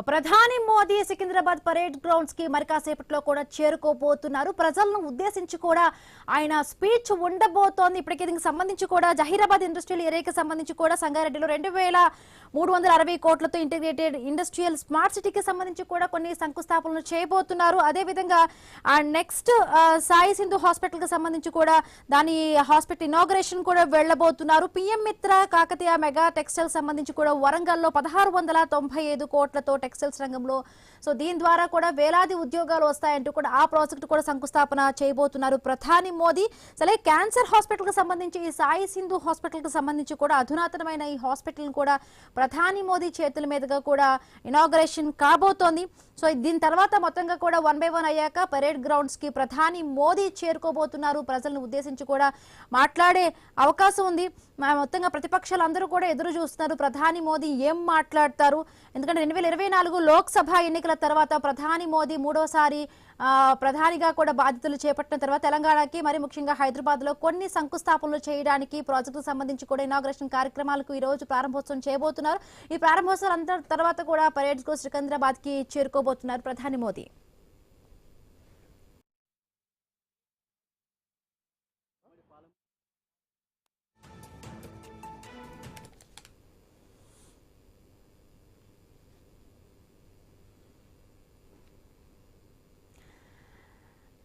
ప్రధాని Modi Secunderabad parade grounds కి మరి కాసేపట్లో కూడా చేరుకోబోతున్నారు. ప్రజలను ఉద్దేశించి కూడా ఆయన స్పీచ్ ఉండబోతోంది. ఇప్పటికే దీనికి సంబంధించి కూడా జహీరాబాద్ ఇండస్ట్రియల్ ఏరియాకి సంబంధించి కూడా సంగారెడ్డిలో 2360 కోట్లతో ఇంటిగ్రేటెడ్ ఇండస్ట్రియల్ స్మార్ట్ సిటీకి సంబంధించి కూడా కొన్ని శంకుస్థాపనలు చేయబోతున్నారు. అదేవిధంగా నెక్స్ట్ సాయి సింధు హాస్పిటల్ కి సంబంధించి కూడా దాని హాస్పిటల్ ఇనాగరేషన్ కూడా వెళ్లబోతున్నారు. పిఎం మిత్ర కాకతీయ మెగా టెక్స్టైల్ సంబంధించి కూడా వరంగల్లో 1695 కోట్లతో టెక్స్టైల్స్ రంగంలో దీని ద్వారా కూడా వేలాది ఉద్యోగాలు వస్తాయంటూ కూడా ఆ ప్రాజెక్టు కూడా శంకుస్థాపన చేయబోతున్నారు ప్రధాని మోదీ. అలాగే క్యాన్సర్ హాస్పిటల్ కి సంబంధించి ఈ సాయి సింధు హాస్పిటల్ కి సంబంధించి కూడా అధునాతనమైన ఈ హాస్పిటల్ కూడా ప్రధాని మోదీ చేతుల మీదుగా కూడా ఇనాగరేషన్ కాబోతోంది. దీని తర్వాత మొత్తంగా కూడా 1 by 1 అయ్యాక పరేడ్ గ్రౌండ్స్ కి ప్రధాని మోదీ చేరుకోబోతున్నారు. ప్రజలను ఉద్దేశించి కూడా మాట్లాడే అవకాశం ఉంది. మొత్తంగా ప్రతిపక్షాలు అందరూ కూడా ఎదురు చూస్తున్నారు ప్రధాని మోదీ ఏం మాట్లాడతారు. ఎందుకంటే 2024 లోక్సభ ఎన్నికల తర్వాత ప్రధాని మోదీ మూడోసారి ప్రధానిగా కూడా బాధ్యతలు చేపట్టిన తర్వాత తెలంగాణకి మరి ముఖ్యంగా హైదరాబాద్ లో కొన్ని శంకుస్థాపనలు చేయడానికి ప్రాజెక్టుకు సంబంధించి కూడా ఇనాగరేషన్ కార్యక్రమాలకు ఈ రోజు ప్రారంభోత్సవం చేయబోతున్నారు. ఈ ప్రారంభోత్సవం తర్వాత కూడా పరేడ్స్ కు సికింద్రాబాద్ కి చేరుకోబోతున్నారు ప్రధాని మోదీ.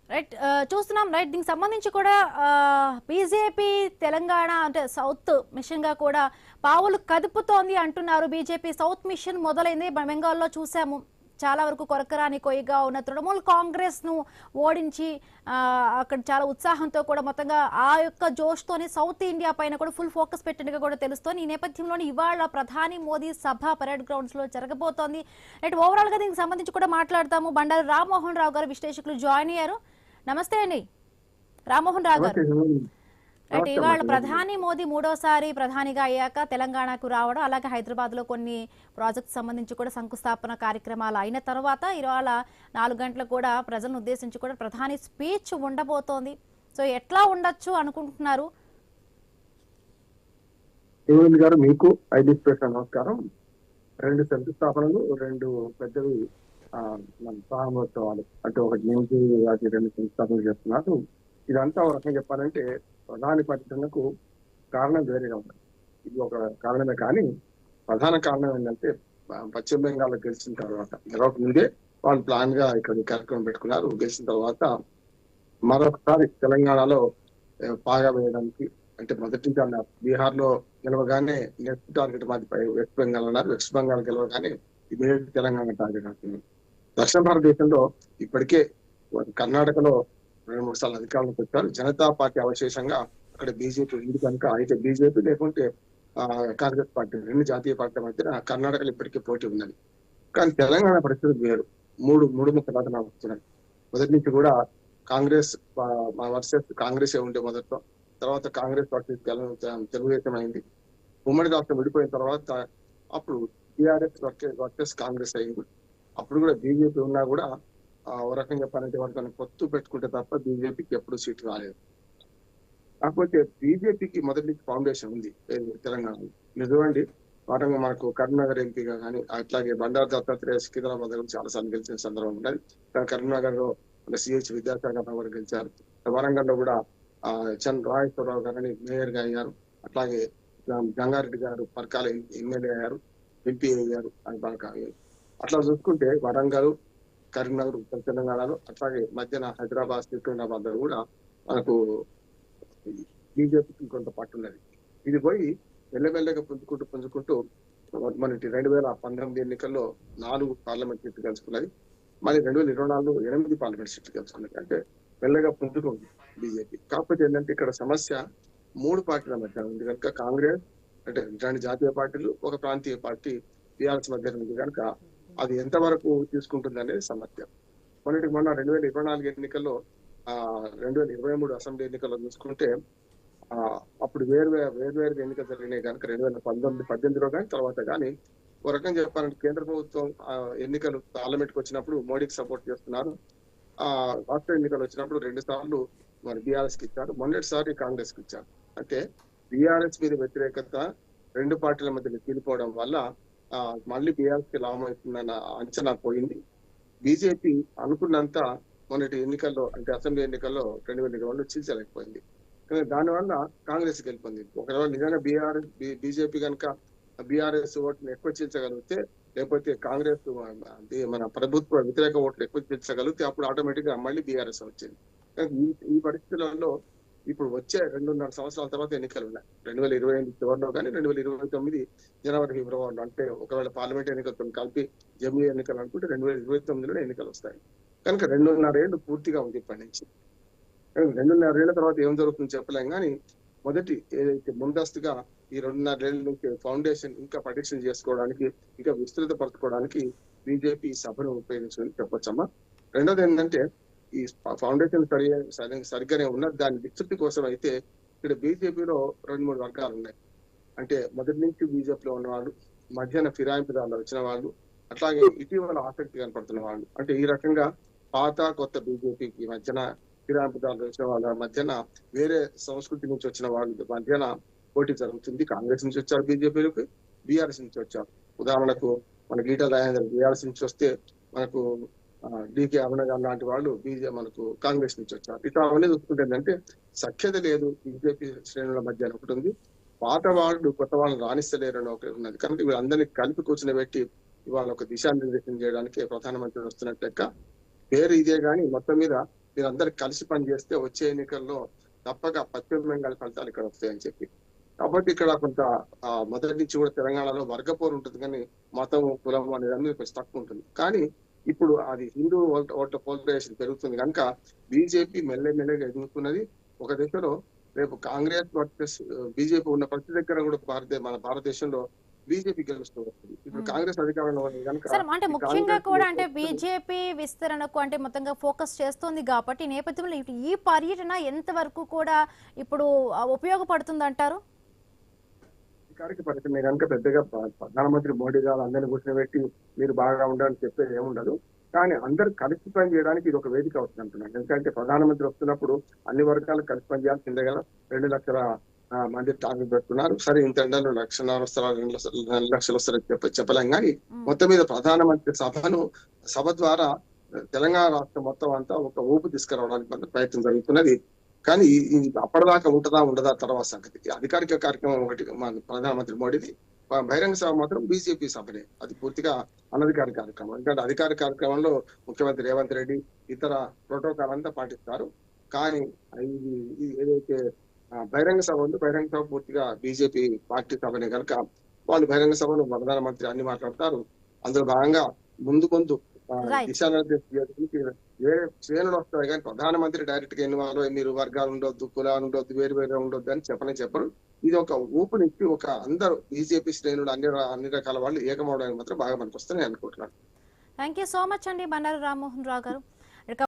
రైట్ చూస్తున్నాం. రైట్ దీనికి సంబంధించి కూడా బీజేపీ తెలంగాణ అంటే సౌత్ మిషన్ గా కూడా పావులు కదుపుతోంది అంటున్నారు. బీజేపీ సౌత్ మిషన్ మొదలైంది. బెంగాల్లో చూసాము చాలా వరకు కొరకరాని కొయ్యగా ఉన్న తృణమూల్ కాంగ్రెస్ ను ఓడించి అక్కడ చాలా ఉత్సాహంతో కూడా మొత్తంగా ఆ యొక్క జోష్తోనే సౌత్ ఇండియా పైన కూడా ఫుల్ ఫోకస్ పెట్టినట్టుగా కూడా తెలుస్తోంది. ఈ నేపథ్యంలోనే ఇవాళ ప్రధాని మోదీ సభ పరేడ్ గ్రౌండ్స్ లో జరగబోతోంది. రైట్ ఓవరాల్ గా దీనికి సంబంధించి కూడా మాట్లాడతాము. బండారు రామ్మోహన్ రావు గారు విశ్లేషకులు జాయిన్ అయ్యారు. నమస్తే అండి రామ్మోహన్ రావు గారు. రైట్ ఇవాళ ప్రధాని మోదీ మూడోసారి ప్రధానిగా అయ్యాక తెలంగాణకు రావడం, అలాగే హైదరాబాద్ లో కొన్ని ప్రాజెక్ట్ సంబంధించి కూడా శంకుస్థాపన కార్యక్రమాలు అయిన తర్వాత ఇవాళ 4 గంటలకు కూడా ప్రజలను ఉద్దేశించి కూడా ప్రధాని స్పీచ్ ఉండబోతోంది. ఎట్లా ఉండొచ్చు అనుకుంటున్నారు? గారు మీకు ఐడి నమస్కారం. 2 శంకుస్థాపనలు, 2 పెద్దవి ప్రారంభోత్సవాలు అంటే ఒకటి నుంచి 2 శంకుస్థాపనలు చేస్తున్నారు. ఇదంతా ఒక రకంగా చెప్పాలంటే ప్రధాని పర్యటనకు కారణం వేరేగా ఉంది. ఇది ఒక కారణమే, కానీ ప్రధాన కారణం ఏంటంటే పశ్చిమ బెంగాల్ గెలిచిన తర్వాత గెలవక ముందే వాళ్ళు ప్లాన్ గా ఇక్కడ కార్యక్రమం పెట్టుకున్నారు. గెలిచిన తర్వాత మరొకసారి తెలంగాణలో పాగా వేయడానికి, అంటే మొదటి బీహార్ లో గెలవగానే నెక్స్ట్ టార్గెట్ మాది వెస్ట్ బెంగాల్ అన్నారు. వెస్ట్ బెంగాల్ గెలవగానే ఇమీడియట్ తెలంగాణ టార్గెట్ అవుతుంది. దక్షిణ భారతదేశంలో ఇప్పటికే కర్ణాటకలో 2-3 సార్లు అధికారంలోకి వచ్చారు. జనతా పార్టీ అవశేషంగా అక్కడ బీజేపీ ఉంది కనుక, అయితే బీజేపీ లేకుంటే కాంగ్రెస్ పార్టీ 2 జాతీయ పార్టీల మధ్య కర్ణాటకలో ఇప్పటికే పోటీ ఉన్నది. కానీ తెలంగాణ పరిస్థితి వేరు. మూడు ముక్కలాగా వస్తున్నాయి. మొదటి నుంచి కూడా కాంగ్రెస్ వర్సెస్ కాంగ్రెస్ ఉండే మొదట్లో, తర్వాత కాంగ్రెస్ వర్సెస్ తెలుగుదేశం అయింది. ఉమ్మడి రాష్ట్రం విడిపోయిన తర్వాత అప్పుడు టీఆర్ఎస్ వర్సెస్ కాంగ్రెస్ అయింది. అప్పుడు కూడా బీజేపీ ఉన్నా కూడా ఒక రకంగా చెప్పాలంటే వాళ్ళని పొత్తు పెట్టుకుంటే తప్ప బీజేపీకి ఎప్పుడు సీట్ రాలేదు. కాకపోతే బీజేపీకి మొదటి నుంచి ఫౌండేషన్ ఉంది తెలంగాణలో. నిజమండి, వారంగా మనకు కరీంనగర్ ఎంపీగా కానీ, అట్లాగే బండారు దత్తాత్రేయ సికింద్రాబాద్ చాలా సార్లు గెలిచిన సందర్భం ఉన్నది. కరీంనగర్ లో సిహెచ్ విద్యాసాగర్ రావు గారు గెలిచారు. వరంగల్ లో కూడా రాజేశ్వరరావు గారని మేయర్ గా అయ్యారు. అట్లాగే గంగారెడ్డి గారు పరకాల ఎమ్మెల్యే అయ్యారు, ఎంపీ అయ్యారు. అట్లా చూసుకుంటే వరంగల్, కరీంనగర్ ఉత్తర తెలంగాణలో, అట్లాగే మధ్యన హైదరాబాద్ సికింద్రాబాద్ లో కూడా మనకు బీజేపీకి కొంత పట్టు ఉన్నది. ఇది పోయి మెల్లమెల్లగా పుంజుకుంటూ మనకి 2019 ఎన్నికల్లో 4 పార్లమెంట్ సీట్లు గెలుచుకున్నది. మళ్ళీ 2024లో 8 పార్లమెంట్ సీట్లు గెలుచుకున్నది. అంటే మెల్లగా పుంజుకుంది బీజేపీ. కాకపోతే ఏంటంటే ఇక్కడ సమస్య 3 పార్టీల మధ్య ఉంది కనుక, కాంగ్రెస్ అంటే 2 జాతీయ పార్టీలు, ఒక ప్రాంతీయ పార్టీ టీఆర్ఎస్ మధ్య ఉంది కనుక అది ఎంతవరకు తీసుకుంటుంది అనేది సమస్య. మొన్న 2024 ఎన్నికల్లో 2023 అసెంబ్లీ ఎన్నికల్లో చూసుకుంటే అప్పుడు వేరు ఎన్నికలు జరిగినాయి కనుక 2018లో కానీ తర్వాత కానీ ఒక రకంగా చెప్పాలంటే కేంద్ర ప్రభుత్వం ఎన్నికలు పార్లమెంట్ కు వచ్చినప్పుడు మోడీకి సపోర్ట్ చేస్తున్నారు. రాష్ట్ర ఎన్నికలు వచ్చినప్పుడు 2 సార్లు మరి బీఆర్ఎస్ కి ఇచ్చారు, మొన్నటిసారి కాంగ్రెస్ కి ఇచ్చారు. అంటే బీఆర్ఎస్ మీద వ్యతిరేకత 2 పార్టీల మధ్య తీలిపోవడం వల్ల మళ్ళీ బీఆర్ఎస్ కి లాభం అవుతుందన్న అంచనా పోయింది. బీజేపీ అనుకున్నంత మొన్నటి ఎన్నికల్లో అంటే అసెంబ్లీ ఎన్నికల్లో 2021 చీల్చలేకపోయింది. కానీ దానివల్ల కాంగ్రెస్ గెలుపొంది. ఒకవేళ నిజంగా బీజేపీ కనుక బీఆర్ఎస్ ఓట్లను ఎక్కువ చీల్చగలిగితే, లేకపోతే కాంగ్రెస్ మన ప్రభుత్వ వ్యతిరేక ఓట్లు ఎక్కువ చీల్చగలిగితే అప్పుడు ఆటోమేటిక్ గా మళ్ళీ బీఆర్ఎస్ వచ్చింది. కానీ ఈ పరిస్థితులలో ఇప్పుడు వచ్చే 2.5 సంవత్సరాల తర్వాత ఎన్నికలు ఉన్నాయి. 2028 చివరిలో కానీ 2029 జనవరి ఫిబ్రవరిలో, అంటే ఒకవేళ పార్లమెంట్ ఎన్నికలతో కలిపి జమిలీ ఎన్నికలు అనుకుంటే 2029లో ఎన్నికలు వస్తాయి. కనుక 2.5 ఏళ్ళు పూర్తిగా ఉంది ఇప్పటి నుంచి. 2.5 ఏళ్ల తర్వాత ఏం జరుగుతుందో చెప్పలేం. కానీ మొదటి ఏదైతే ముందస్తుగా ఈ 2.5 ఏళ్ల నుంచి ఫౌండేషన్ ఇంకా పటిష్టం చేసుకోవడానికి, ఇంకా విస్తృతపరచుకోవడానికి బీజేపీ సభను ఉపయోగించుకొని చెప్పొచ్చమ్మా. రెండోది ఏంటంటే ఈ ఫౌండేషన్ సరిగ్గానే ఉన్నది. దాని విస్తృతి కోసం అయితే ఇక్కడ బీజేపీలో 2-3 వర్గాలు ఉన్నాయి. అంటే మొదటి నుంచి బీజేపీలో ఉన్న వాళ్ళు, మధ్యాహ్న ఫిరాయింపుదారులు వచ్చిన వాళ్ళు, అట్లాగే ఇటీవల ఆసక్తి కనపడుతున్న వాళ్ళు. అంటే ఈ రకంగా పాత కొత్త బీజేపీకి మధ్యన, ఫిరాయింపుదారులు వచ్చిన వాళ్ళ మధ్యన, వేరే సంస్కృతి నుంచి వచ్చిన వాళ్ళ మధ్యన పోటీ జరుగుతుంది. కాంగ్రెస్ నుంచి వచ్చారు బీజేపీలకు, బీఆర్ఎస్ నుంచి వచ్చారు. ఉదాహరణకు మన గీటా రాజేందర్ బీఆర్ఎస్ నుంచి వస్తే, మనకు డికే అరుణ గారు లాంటి వాళ్ళు మనకు కాంగ్రెస్ నుంచి వచ్చారు. ఇట్లా అవన్నీ చూసుకుంటే ఏంటంటే సఖ్యత లేదు బీజేపీ శ్రేణుల మధ్య ఒకటి ఉంది. పాత వాళ్ళు కొత్త వాళ్ళని రాణిస్తలేరని ఒకటి ఉన్నది. కనుక వీళ్ళందరినీ కలిపి కూర్చుని పెట్టి ఇవాళ ఒక దిశానిర్దేశం చేయడానికి ప్రధానమంత్రి వస్తున్నట్టు లెక్క. పేరు ఇదే కానీ మొత్తం మీద మీరందరూ కలిసి పనిచేస్తే వచ్చే ఎన్నికల్లో తప్పక పశ్చిమ బెంగాల్ ఫలితాలు ఇక్కడ వస్తాయని చెప్పి. కాబట్టి ఇక్కడ కొంత మొదటి నుంచి కూడా తెలంగాణలో వర్గపోరు ఉంటుంది, కానీ మతం కులం అనేది అన్ని కొంచెం తక్కువ ఉంటుంది. కానీ ఇప్పుడు అది హిందూ ఓట్ల పోలరైజేషన్ పెరుగుతుంది కనుక బీజేపీ మెల్లమెల్లగా ఎదుగుతున్నది. ఒక దశలో రేపు కాంగ్రెస్ వర్సెస్ బీజేపీ ఉన్న ప్రతి దగ్గర కూడా మన భారతదేశంలో బీజేపీ గెలుస్తూ వస్తుంది. ఇప్పుడు కాంగ్రెస్ అధికారంలో ఉంది కనుక అంటే ముఖ్యంగా కూడా అంటే బీజేపీ విస్తరణకు అంటే మొత్తంగా ఫోకస్ చేస్తుంది కాబట్టి ఈ నేపథ్యంలో ఈ పర్యటన ఎంత వరకు కూడా ఇప్పుడు ఉపయోగపడుతుంది అంటారు? అధికారిక పరిస్థితి కనుక పెద్దగా ప్రధానమంత్రి మోడీ గారు అందరినీ కూర్చోబెట్టి మీరు బాగా ఉండాలని చెప్పేది ఏముండదు. కానీ అందరు కలిసి పని చేయడానికి ఇది ఒక వేదిక అవుతుంది అంటున్నాను. ఎందుకంటే ప్రధానమంత్రి వస్తున్నప్పుడు అన్ని వర్గాలు కలిసి పని చేయాల్సిందే కదా. 2 లక్షల మంది టార్గెట్ పెడుతున్నారు. సరే ఇంత ఎండలు 1.5 వస్తారు, 2 లక్షలు వస్తారని చెప్పలేం. కానీ మొత్తం మీద ప్రధానమంత్రి సభ ద్వారా తెలంగాణ రాష్ట్రం మొత్తం అంతా ఒక ఊపు తీసుకురావడానికి ప్రయత్నం జరుగుతున్నది. కానీ ఇది అప్పటిదాకా ఉండదా తర్వాత సంగతి. అధికారిక కార్యక్రమం ఒకటి ప్రధానమంత్రి మోడీది, బహిరంగ సభ మాత్రం బీజేపీ సభనే. అది పూర్తిగా అనధికారిక కార్యక్రమం. ఎందుకంటే అధికారిక కార్యక్రమంలో ముఖ్యమంత్రి రేవంత్ రెడ్డి ఇతర ప్రోటోకాల్ అంతా పాటిస్తారు. కానీ ఇది ఏదైతే బహిరంగ సభ ఉందో, బహిరంగ సభ పూర్తిగా బీజేపీ పార్టీ సభనే కనుక వాళ్ళు బహిరంగ సభలో ప్రధానమంత్రి అన్ని మాట్లాడతారు. అందులో భాగంగా ముందు దిశానిర్దేశం వేరే శ్రేణులు వస్తాయి. కానీ ప్రధానమంత్రి డైరెక్ట్ గా ఎన్ని మీరు వర్గాలు ఉండొద్దు, కులాలు ఉండొద్దు, వేరు ఉండొద్దు అని చెప్పరు. ఇది ఒక ఊపునిచ్చి ఒక అందరూ బీజేపీ శ్రేణులు అన్ని రకాల వాళ్ళు ఏకమవడానికి మాత్రం బాగా మనకు వస్తాయని అనుకుంటున్నాను. థ్యాంక్ యూ సో మచ్ అండి బండారు రామ్మోహన్ రావు గారు.